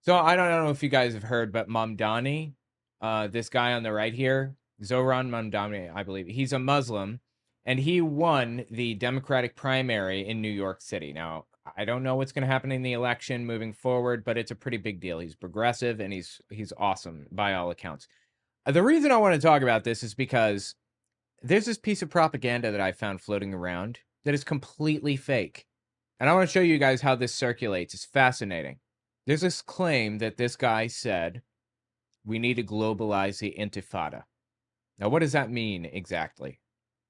So I don't know if you guys have heard, but Mamdani, this guy on the right here, Zohran Mamdani, I believe, he's a Muslim, and he won the Democratic primary in New York City. Now, I don't know what's going to happen in the election moving forward, but it's a pretty big deal. He's progressive and he's awesome by all accounts. The reason I want to talk about this is because there's this piece of propaganda that I found floating around that is completely fake. And I want to show you guys how this circulates. It's fascinating. There's this claim that this guy said, we need to globalize the intifada. Now, what does that mean exactly?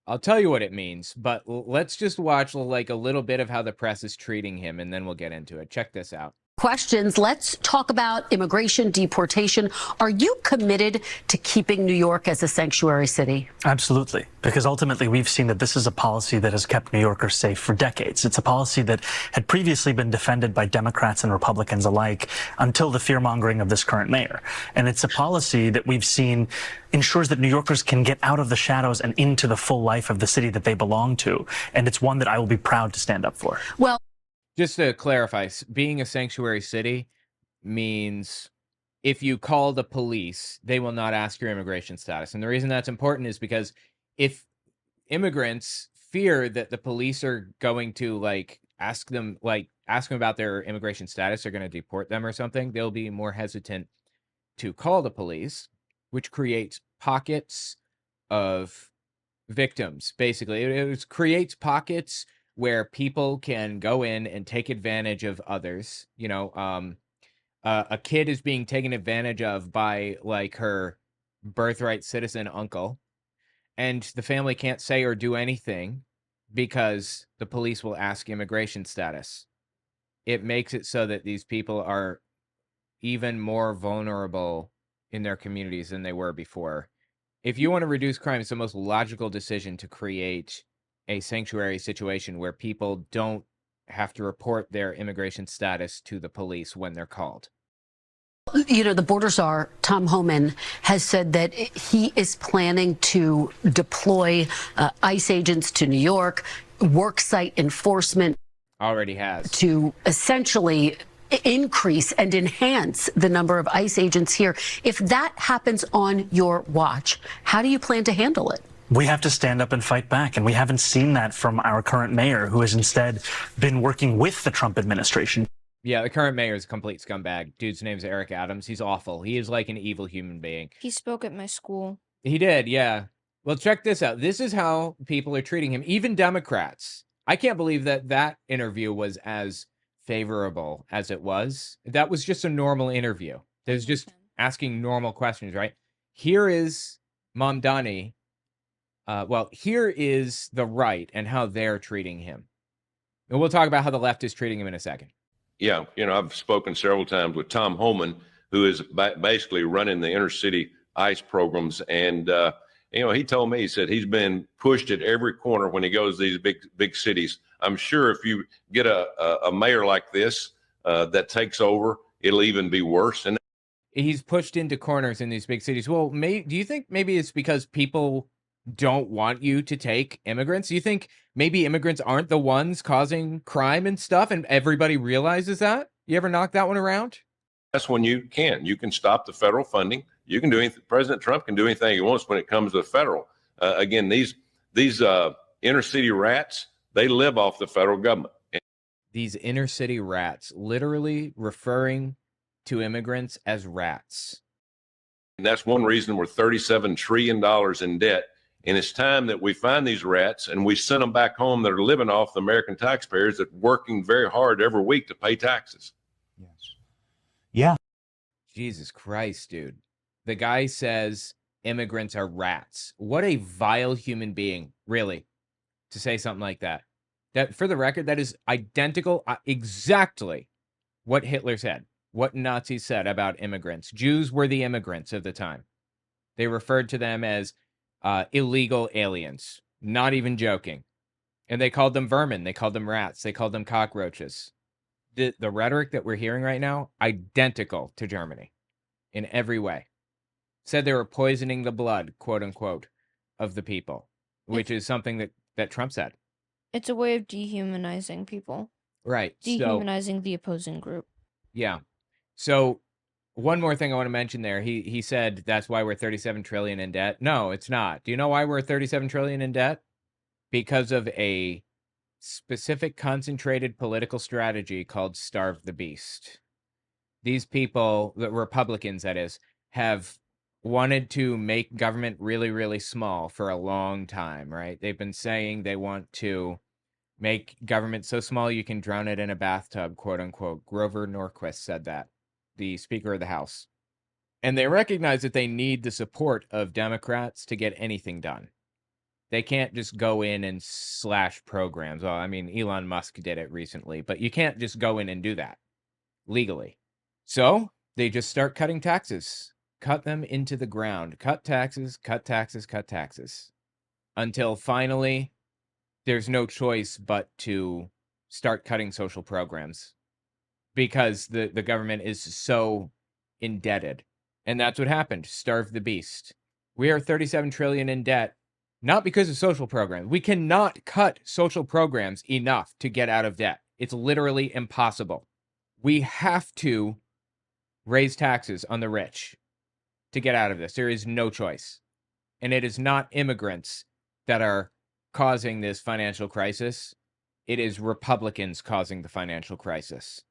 I'll tell you what it means, but let's just watch like a little bit of how the press is treating him, and then we'll get into it. Check this out. Questions. Let's talk about immigration, deportation. Are you committed to keeping New York as a sanctuary city? Absolutely, because ultimately we've seen that this is a policy that has kept New Yorkers safe for decades. It's a policy that had previously been defended by Democrats and Republicans alike until the fear-mongering of this current mayor. And it's a policy that we've seen ensures that New Yorkers can get out of the shadows and into the full life of the city that they belong to. And it's one that I will be proud to stand up for. Well, just to clarify, being a sanctuary city means if you call the police, they will not ask your immigration status. And the reason that's important is because if immigrants fear that the police are going to ask them about their immigration status, they're going to deport them or something, they'll be more hesitant to call the police, which creates pockets of victims. Basically, it creates pockets where people can go in and take advantage of others. You know, a kid is being taken advantage of by her birthright citizen uncle, and the family can't say or do anything because the police will ask immigration status. It makes it so that these people are even more vulnerable in their communities than they were before. If you want to reduce crime, it's the most logical decision to create a sanctuary situation where people don't have to report their immigration status to the police when they're called. You know, the border czar, Tom Homan, has said that he is planning to deploy ICE agents to New York, worksite enforcement. Already has. To essentially increase and enhance the number of ICE agents here. If that happens on your watch, how do you plan to handle it? We have to stand up and fight back, and we haven't seen that from our current mayor, who has instead been working with the Trump administration. Yeah, the current mayor is a complete scumbag. Dude's name's Eric Adams. He's awful. He is like an evil human being. He spoke at my school. He did, yeah. Well, check this out. This is how people are treating him, even Democrats. I can't believe that that interview was as favorable as it was. That was just a normal interview. There's just asking normal questions, right? Here is Mamdani. Well, here is the right and how they're treating him. And we'll talk about how the left is treating him in a second. Yeah, you know, I've spoken several times with Tom Homan, who is basically running the inner city ICE programs. And, you know, he told me, he said he's been pushed at every corner when he goes to these big cities. I'm sure if you get a mayor like this that takes over, it'll even be worse. And he's pushed into corners in these big cities. Well, do you think maybe it's because people don't want you to take immigrants? Do you think maybe immigrants aren't the ones causing crime and stuff, and everybody realizes that? You ever knock that one around? That's when you can stop the federal funding. You can do anything. President Trump can do anything he wants when it comes to the federal. Again, these inner city rats, they live off the federal government. These inner city rats, literally referring to immigrants as rats. And that's one reason we're $37 trillion in debt. And it's time that we find these rats and we send them back home that are living off the American taxpayers that are working very hard every week to pay taxes. Yes. Yeah. Jesus Christ, dude. The guy says immigrants are rats. What a vile human being, really, to say something like that. That, for the record, that is identical, exactly what Hitler said, what Nazis said about immigrants. Jews were the immigrants of the time. They referred to them as illegal aliens. Not even joking. And they called them vermin. They called them rats. They called them cockroaches. The rhetoric that we're hearing right now, identical to Germany in every way. Said they were poisoning the blood, quote unquote, of the people, which is something that Trump said. It's a way of dehumanizing people. Right. Dehumanizing the opposing group. Yeah. So one more thing I want to mention there. He said that's why we're 37 trillion in debt. No, it's not. Do you know why we're 37 trillion in debt? Because of a specific concentrated political strategy called starve the beast. These people, the Republicans that is, have wanted to make government really, really small for a long time, right? They've been saying they want to make government so small you can drown it in a bathtub, quote unquote. Grover Norquist said that, the Speaker of the House. And they recognize that they need the support of Democrats to get anything done. They can't just go in and slash programs. Well, I mean, Elon Musk did it recently, but you can't just go in and do that legally. So they just start cutting taxes, cut them into the ground, cut taxes, cut taxes, cut taxes, until finally there's no choice but to start cutting social programs because the government is so indebted. And that's what happened. Starve the beast. We are 37 trillion in debt, not because of social programs. We cannot cut social programs enough to get out of debt. It's literally impossible. We have to raise taxes on the rich to get out of this. There is no choice. And it is not immigrants that are causing this financial crisis. It is Republicans causing the financial crisis.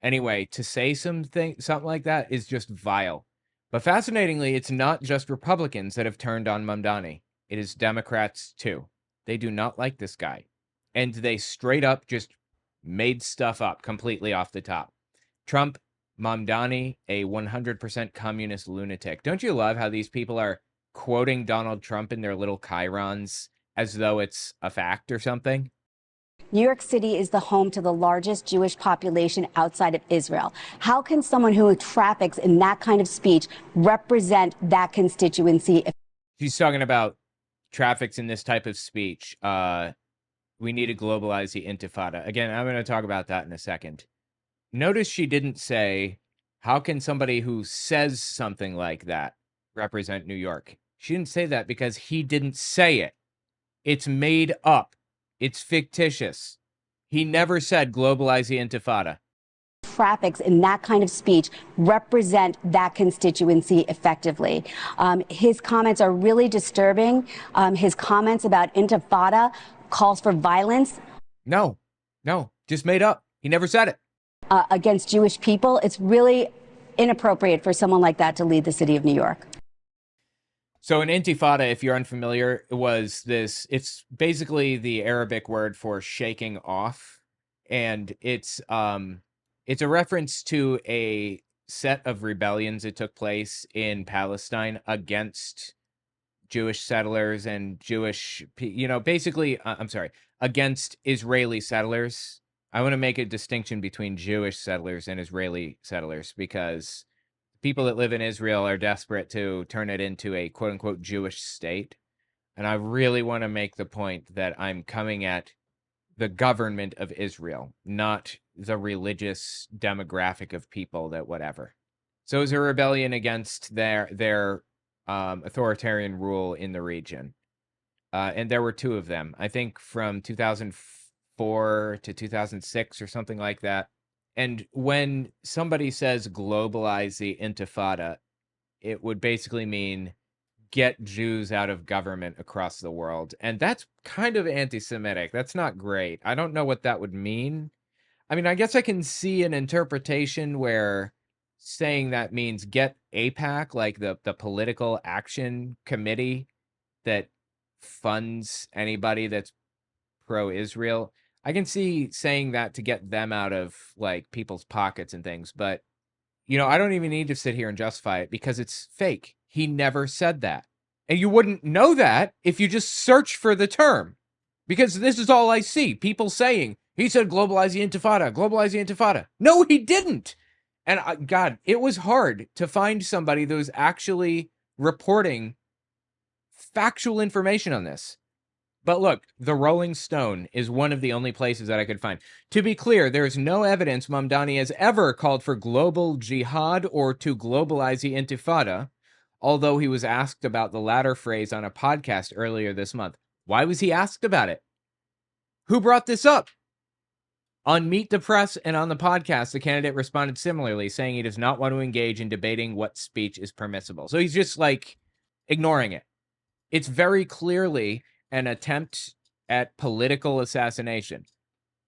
Anyway, to say something like that is just vile. But fascinatingly, it's not just Republicans that have turned on Mamdani. It is Democrats too. They do not like this guy. And they straight up just made stuff up completely off the top. Trump, Mamdani, a 100% communist lunatic. Don't you love how these people are quoting Donald Trump in their little chyrons as though it's a fact or something? New York City is the home to the largest Jewish population outside of Israel. How can someone who traffics in that kind of speech represent that constituency? She's talking about traffics in this type of speech. We need to globalize the intifada. Again, I'm going to talk about that in a second. Notice she didn't say, how can somebody who says something like that represent New York? She didn't say that because he didn't say it. It's made up. It's fictitious. He never said globalize the intifada. Traffics in that kind of speech represent that constituency effectively. His comments are really disturbing. His comments about intifada, calls for violence. No, just made up. He never said it. Against Jewish people. It's really inappropriate for someone like that to lead the city of New York. So an intifada, if you're unfamiliar, it's basically the Arabic word for shaking off. And it's a reference to a set of rebellions that took place in Palestine against Jewish settlers and against Israeli settlers. I want to make a distinction between Jewish settlers and Israeli settlers because people that live in Israel are desperate to turn it into a quote-unquote Jewish state. And I really want to make the point that I'm coming at the government of Israel, not the religious demographic of people that whatever. So it was a rebellion against their authoritarian rule in the region. And there were two of them, I think from 2004 to 2006 or something like that. And when somebody says globalize the intifada, it would basically mean get Jews out of government across the world. And that's kind of anti-Semitic. That's not great. I don't know what that would mean. I mean, I guess I can see an interpretation where saying that means get AIPAC, like the political action committee that funds anybody that's pro-Israel. I can see saying that to get them out of like people's pockets and things, but I don't even need to sit here and justify it because it's fake. He never said that. And you wouldn't know that if you just search for the term, because this is all I see. People saying, he said, globalize the intifada, globalize the intifada. No, he didn't. And God, it was hard to find somebody that was actually reporting factual information on this. But look, the Rolling Stone is one of the only places that I could find. To be clear, there is no evidence Mamdani has ever called for global jihad or to globalize the intifada, although he was asked about the latter phrase on a podcast earlier this month. Why was he asked about it? Who brought this up? On Meet the Press and on the podcast, the candidate responded similarly, saying he does not want to engage in debating what speech is permissible. So he's just like ignoring it. It's very clearly an attempt at political assassination.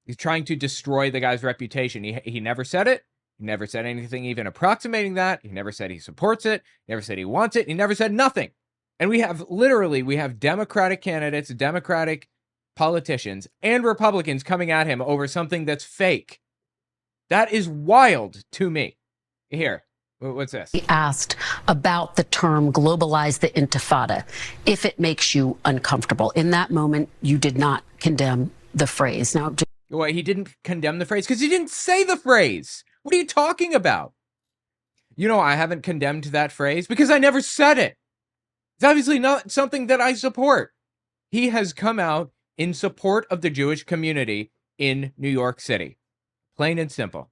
He's trying to destroy the guy's reputation. He never said it. He never said anything even approximating that. He never said he supports it. He never said he wants it. He never said nothing. And we have Democratic candidates, Democratic politicians, and Republicans coming at him over something that's fake. That is wild to me. Here, what's this? He asked about the term globalize the intifada, if it makes you uncomfortable. In that moment, you did not condemn the phrase. Now, Well, he didn't condemn the phrase because he didn't say the phrase. What are you talking about? You know, I haven't condemned that phrase because I never said it. It's obviously not something that I support. He has come out in support of the Jewish community in New York City. Plain and simple.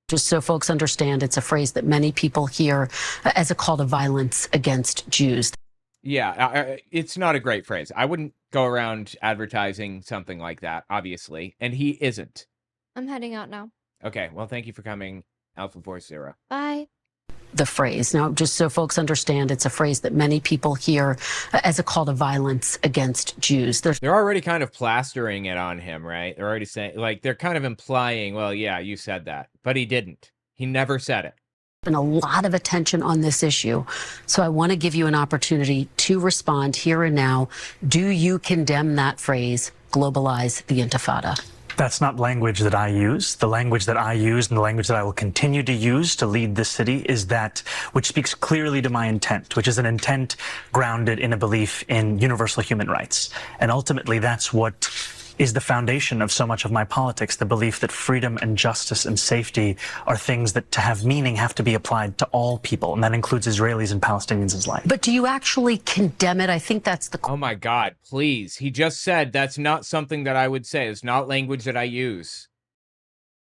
just so folks understand, it's a phrase that many people hear as a call to violence against Jews. Yeah, it's not a great phrase. I wouldn't go around advertising something like that, obviously, and he isn't. I'm heading out now. Okay, well, thank you for coming, Alpha Force Zero. Bye. The phrase. Now, just so folks understand, it's a phrase that many people hear as a call to violence against Jews. They're already kind of plastering it on him, right? They're already saying, like, they're kind of implying, well, yeah, you said that, but he didn't. He never said it. Been a lot of attention on this issue, so I want to give you an opportunity to respond here and now. Do you condemn that phrase, globalize the intifada? That's not language that I use. The language that I use and the language that I will continue to use to lead this city is that which speaks clearly to my intent, which is an intent grounded in a belief in universal human rights. And ultimately, that's what is the foundation of so much of my politics, the belief that freedom and justice and safety are things that, to have meaning, have to be applied to all people, and that includes Israelis and Palestinians alike. But do you actually condemn it? I think that's the Oh my God, please. He just said that's not something that I would say. It's not language that I use.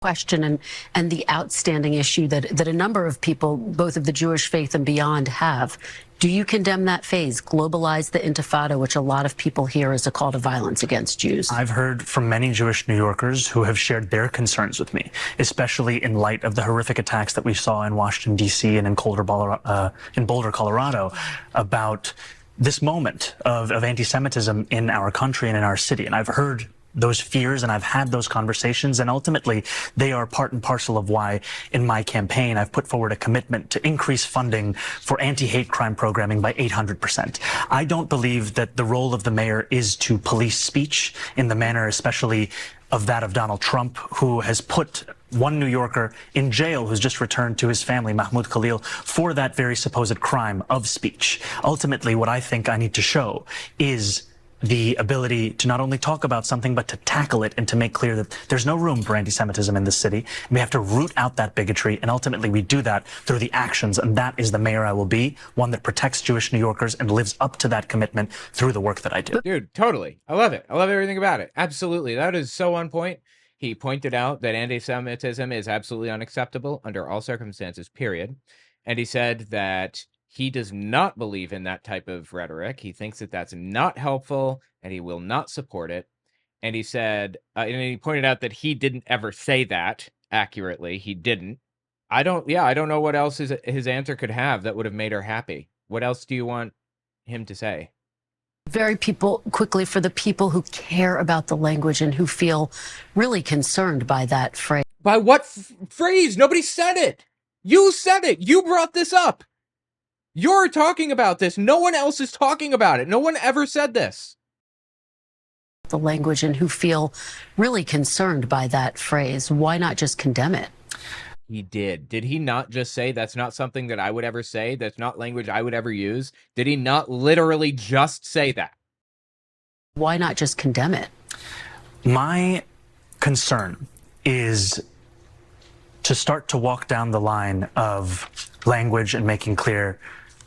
question and the outstanding issue that a number of people, both of the Jewish faith and beyond, have. Do you condemn that phase, globalize the intifada, which a lot of people hear as a call to violence against Jews? I've heard from many Jewish New Yorkers who have shared their concerns with me, especially in light of the horrific attacks that we saw in Washington, D.C. and in Boulder, Colorado, about this moment of anti-Semitism in our country and in our city. And I've heard those fears, and I've had those conversations, and ultimately they are part and parcel of why in my campaign I've put forward a commitment to increase funding for anti-hate crime programming by 800%. I don't believe that the role of the mayor is to police speech in the manner especially of that of Donald Trump, who has put one New Yorker in jail who's just returned to his family, Mahmoud Khalil, for that very supposed crime of speech. Ultimately, what I think I need to show is the ability to not only talk about something, but to tackle it and to make clear that there's no room for anti-Semitism in this city. We have to root out that bigotry, and ultimately we do that through the actions, and that is the mayor I will be, one that protects Jewish New Yorkers and lives up to that commitment through the work that I do. Dude, totally. I love it. I love everything about it. Absolutely. That is so on point. He pointed out that anti-Semitism is absolutely unacceptable under all circumstances, period. And he said that he does not believe in that type of rhetoric. He thinks that that's not helpful, and he will not support it. And he said, and he pointed out that he didn't ever say that accurately. He didn't. I don't know what else his answer could have that would have made her happy. What else do you want him to say? Quickly, for the people who care about the language and who feel really concerned by that phrase. By what phrase? Nobody said it. You said it. You brought this up. You're talking about this. No one else is talking about it. No one ever said this. The language and who feel really concerned by that phrase. Why not just condemn it? He did. Did he not just say that's not something that I would ever say? That's not language I would ever use? Did he not literally just say that? Why not just condemn it? My concern is to start to walk down the line of language and making clear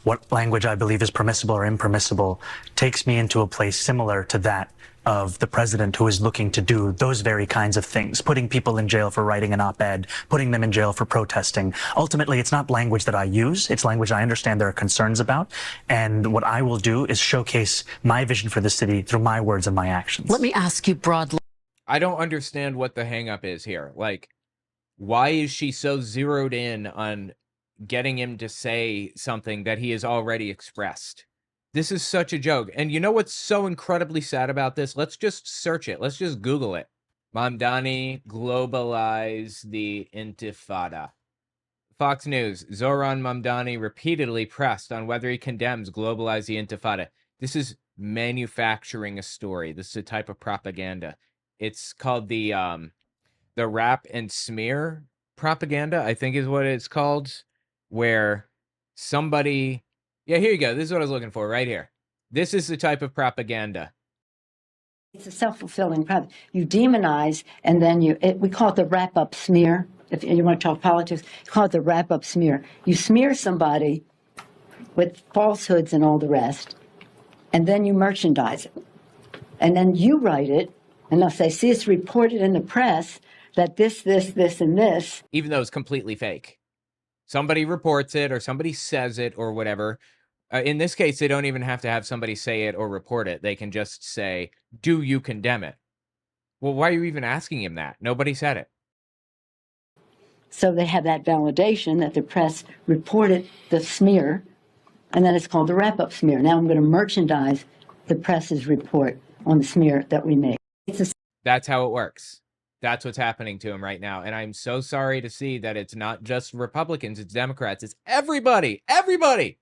what language I believe is permissible or impermissible takes me into a place similar to that of the president, who is looking to do those very kinds of things, putting people in jail for writing an op-ed, putting them in jail for protesting. Ultimately, it's not language that I use. It's language I understand there are concerns about. And what I will do is showcase my vision for the city through my words and my actions. Let me ask you broadly. I don't understand what the hang up is here. Like, why is she so zeroed in on getting him to say something that he has already expressed? This is such a joke. And you know what's so incredibly sad about this? Let's just search it. Let's just Google it. Mamdani, globalize the intifada. Fox News, Zohran Mamdani repeatedly pressed on whether he condemns globalize the intifada. This is manufacturing a story. This is a type of propaganda. It's called the rap and smear propaganda, I think is what it's called, where somebody, yeah, here you go. This is what I was looking for right here. This is the type of propaganda. It's a self-fulfilling prophecy. You demonize, and then we call it the wrap-up smear. If you want to talk politics, you call it the wrap-up smear. You smear somebody with falsehoods and all the rest, and then you merchandise it. And then you write it, and they'll say, see, it's reported in the press that this, and this. Even though it's completely fake. Somebody reports it, or somebody says it, or whatever. In this case, they don't even have to have somebody say it or report it. They can just say, do you condemn it? Well, why are you even asking him that? Nobody said it. So they have that validation that the press reported the smear, and then it's called the wrap-up smear. Now I'm going to merchandise the press's report on the smear that we made. That's how it works. That's what's happening to him right now. And I'm so sorry to see that it's not just Republicans, it's Democrats, it's everybody. Everybody.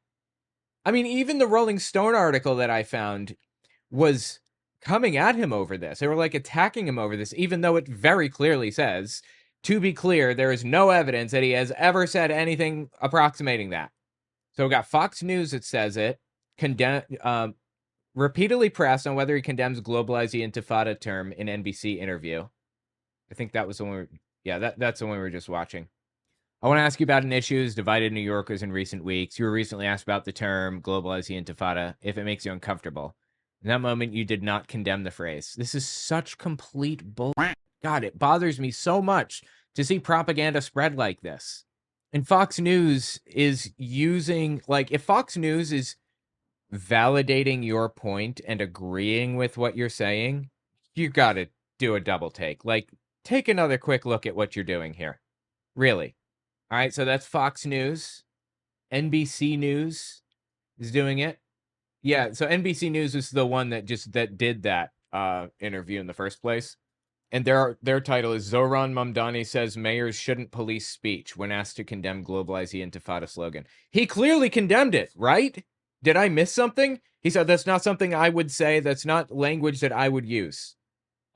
I mean, even the Rolling Stone article that I found was coming at him over this. They were like attacking him over this, even though it very clearly says, to be clear, there is no evidence that he has ever said anything approximating that. So we got Fox News that says it, repeatedly pressed on whether he condemns globalize the intifada term in NBC interview. I think that was the one that's the one we were just watching. I want to ask you about an issue that's divided New Yorkers in recent weeks. You were recently asked about the term globalize the intifada, if it makes you uncomfortable. In that moment, you did not condemn the phrase. This is such complete bull. God, it bothers me so much to see propaganda spread like this. And Fox News is using, like, if Fox News is validating your point and agreeing with what you're saying, you got to do a double take. Like, take another quick look at what you're doing here. Really. All right, so that's Fox News. NBC News is doing it. Yeah, so NBC News is the one that did that interview in the first place. And their title is Zohran Mamdani says mayors shouldn't police speech when asked to condemn globalize the intifada slogan. He clearly condemned it, right? Did I miss something? He said that's not something I would say. That's not language that I would use.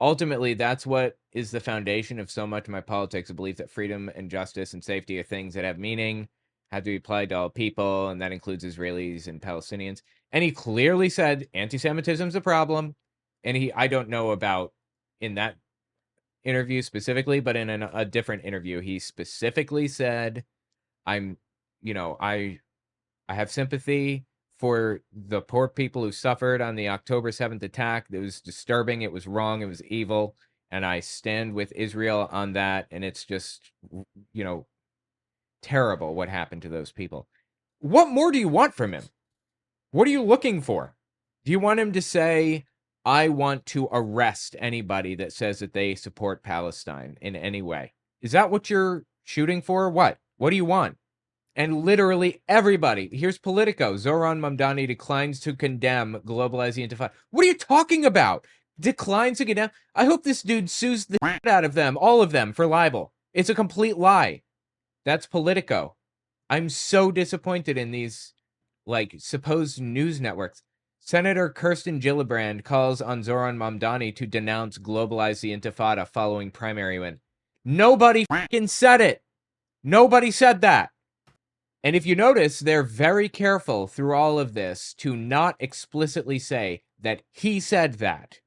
Ultimately, that's what is the foundation of so much of my politics, a belief that freedom and justice and safety are things that have meaning, have to be applied to all people, and that includes Israelis and Palestinians. And he clearly said anti-Semitism is a problem. And I don't know about in that interview specifically, but in a different interview, he specifically said, I have sympathy for the poor people who suffered on the October 7th attack. It was disturbing. It was wrong. It was evil. And I stand with Israel on that. And it's just, terrible what happened to those people. What more do you want from him? What are you looking for? Do you want him to say, I want to arrest anybody that says that they support Palestine in any way? Is that what you're shooting for? What do you want? And literally everybody, here's Politico, Zohran Mamdani declines to condemn globalize the intifada. What are you talking about? Declines to condemn? I hope this dude sues the shit out of them, all of them, for libel. It's a complete lie. That's Politico. I'm so disappointed in these, supposed news networks. Senator Kirsten Gillibrand calls on Zohran Mamdani to denounce globalize the intifada following primary win. Nobody fucking said it. Nobody said that. And if you notice, they're very careful through all of this to not explicitly say that he said that,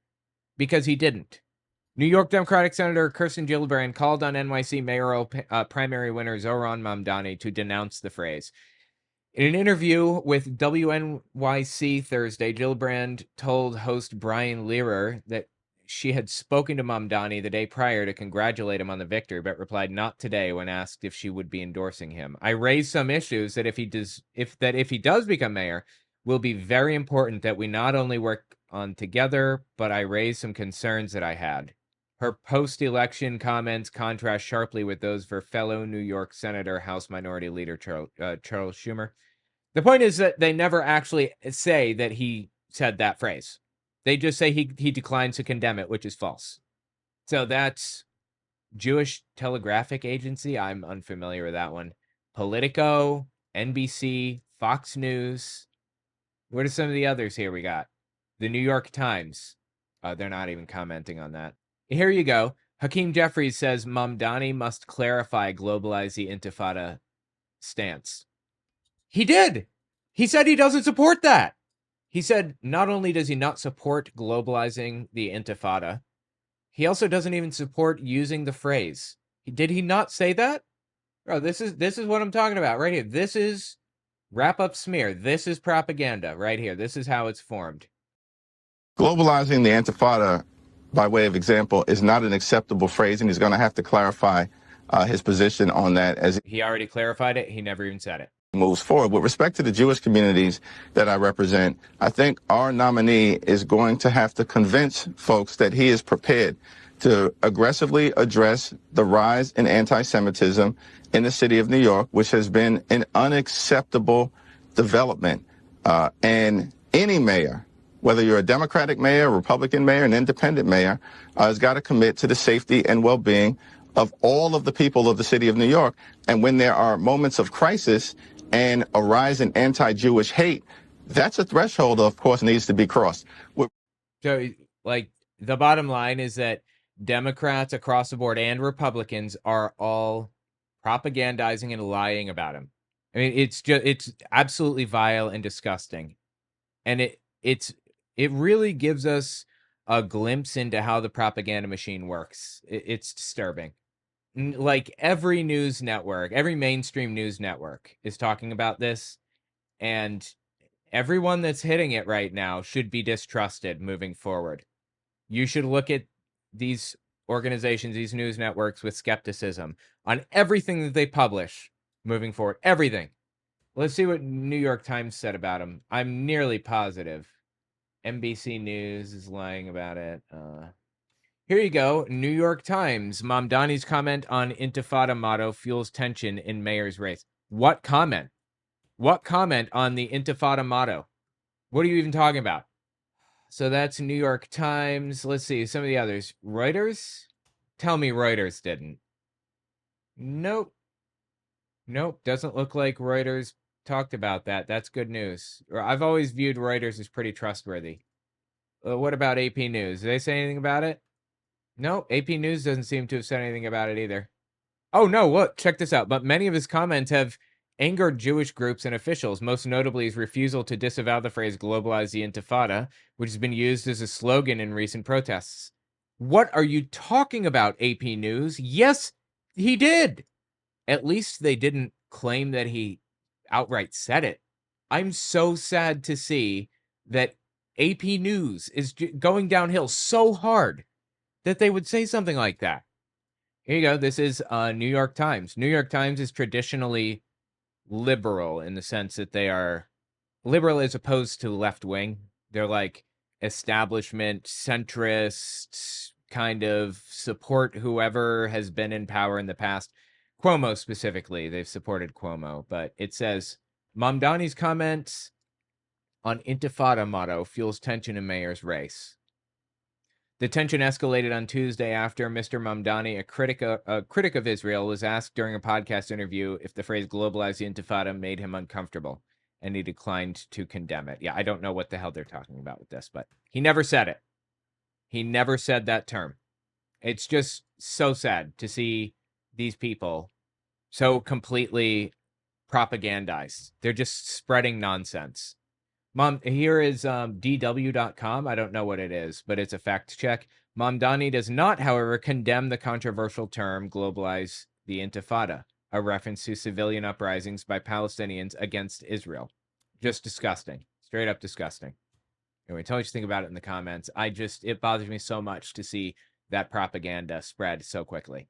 because he didn't. New York Democratic Senator Kirsten Gillibrand called on NYC mayoral primary winner Zohran Mamdani to denounce the phrase. In an interview with WNYC Thursday, Gillibrand told host Brian Learer that she had spoken to Mamdani the day prior to congratulate him on the victory, but replied not today when asked if she would be endorsing him. I raised some issues that if he does become mayor, will be very important that we not only work on together, but I raised some concerns that I had. Her post-election comments contrast sharply with those for fellow New York Senator, House Minority Leader Charles Schumer. The point is that they never actually say that he said that phrase. They just say he declines to condemn it, which is false. So that's Jewish Telegraphic Agency. I'm unfamiliar with that one. Politico, NBC, Fox News. What are some of the others here we got? The New York Times. They're not even commenting on that. Here you go. Hakeem Jeffries says Mamdani must clarify globalize the intifada stance. He did. He said he doesn't support that. He said not only does he not support globalizing the intifada, he also doesn't even support using the phrase. Did he not say that? Bro, this is what I'm talking about right here. This is wrap-up smear. This is propaganda right here. This is how it's formed. Globalizing the intifada, by way of example, is not an acceptable phrase, and he's going to have to clarify his position on that as he already clarified it. He never even said it. Moves forward. With respect to the Jewish communities that I represent, I think our nominee is going to have to convince folks that he is prepared to aggressively address the rise in anti-Semitism in the city of New York, which has been an unacceptable development. And any mayor, whether you're a Democratic mayor, a Republican mayor, an independent mayor, has got to commit to the safety and well-being of all of the people of the city of New York. And when there are moments of crisis and a rise in anti-Jewish hate, that's a threshold, of course, needs to be crossed. So, like, the bottom line is that Democrats across the board and Republicans are all propagandizing and lying about him. I mean, it's absolutely vile and disgusting. And it really gives us a glimpse into how the propaganda machine works. It's disturbing. Like every news network, every mainstream news network is talking about this, and everyone that's hitting it right now should be distrusted moving forward. You should look at these organizations, these news networks with skepticism on everything that they publish moving forward. Everything. Let's see what New York Times said about him. I'm nearly positive. NBC News is lying about it. Here you go. New York Times. Mamdani's comment on Intifada motto fuels tension in mayor's race. What comment? What comment on the Intifada motto? What are you even talking about? So that's New York Times. Let's see. Some of the others. Reuters? Tell me Reuters didn't. Nope. Nope. Doesn't look like Reuters talked about that. That's good news. I've always viewed Reuters as pretty trustworthy. What about AP News? Did they say anything about it? No, AP News doesn't seem to have said anything about it either. Oh, no, look, check this out. But many of his comments have angered Jewish groups and officials, most notably his refusal to disavow the phrase globalize the intifada, which has been used as a slogan in recent protests. What are you talking about, AP News? Yes, he did. At least they didn't claim that he outright said it. I'm so sad to see that AP News is going downhill so hard that they would say something like that. Here you go. This is New York Times. New York Times is traditionally liberal in the sense that they are liberal as opposed to left wing. They're like establishment, centrist, kind of support whoever has been in power in the past. Cuomo specifically, they've supported Cuomo, but it says Mamdani's comments on Intifada motto fuels tension in mayor's race. The tension escalated on Tuesday after Mr. Mamdani, a critic of Israel, was asked during a podcast interview if the phrase globalize the intifada made him uncomfortable, and he declined to condemn it. Yeah, I don't know what the hell they're talking about with this, but he never said it. He never said that term. It's just so sad to see these people so completely propagandized. They're just spreading nonsense. Here is DW.com. I don't know what it is, but it's a fact check. Mamdani does not, however, condemn the controversial term globalize the intifada, a reference to civilian uprisings by Palestinians against Israel. Just disgusting. Straight up disgusting. Anyway, tell me what you think about it in the comments. It bothers me so much to see that propaganda spread so quickly.